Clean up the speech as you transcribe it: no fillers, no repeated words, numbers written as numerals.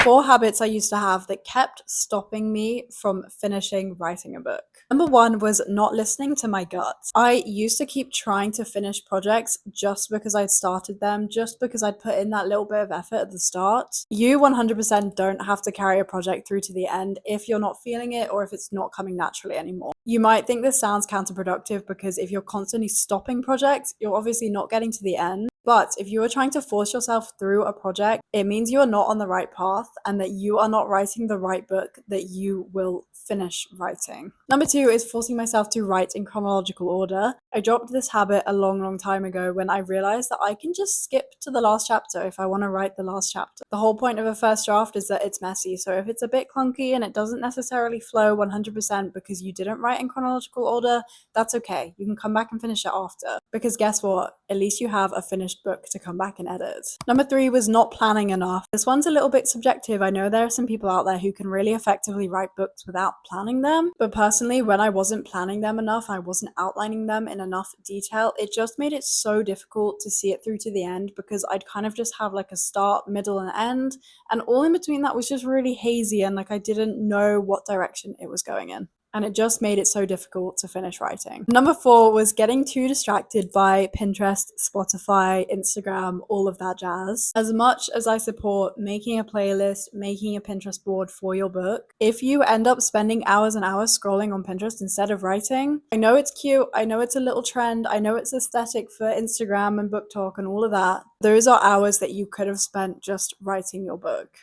4 habits I used to have that kept stopping me from finishing writing a book. Number 1 was not listening to my gut. I used to keep trying to finish projects just because I'd started them, just because I'd put in that little bit of effort at the start. You 100% don't have to carry a project through to the end if you're not feeling it or if it's not coming naturally anymore. You might think this sounds counterproductive because if you're constantly stopping projects, you're obviously not getting to the end. But if you are trying to force yourself through a project, it means you are not on the right path and that you are not writing the right book that you will finish writing. Number 2 is forcing myself to write in chronological order. I dropped this habit a long time ago when I realized that I can just skip to the last chapter if I want to write the last chapter. The whole point of a first draft is that it's messy, so if it's a bit clunky and it doesn't necessarily flow 100% because you didn't write in chronological order, that's okay. You can come back and finish it after. Because guess what? At least you have a finished book to come back and edit. Number 3 was not planning enough. This one's a little bit subjective. I know there are some people out there who can really effectively write books without planning them, but personally, when I wasn't planning them enough, I wasn't outlining them in enough detail, it just made it so difficult to see it through to the end because I'd kind of just have like a start, middle, and end, and all in between that was just really hazy and like I didn't know what direction it was going in. And it just made it so difficult to finish writing. Number 4 was getting too distracted by Pinterest, Spotify, Instagram, all of that jazz. As much as I support making a playlist, making a Pinterest board for your book, if you end up spending hours and hours scrolling on Pinterest instead of writing, I know it's cute, I know it's a little trend, I know it's aesthetic for Instagram and book talk and all of that. Those are hours that you could have spent just writing your book.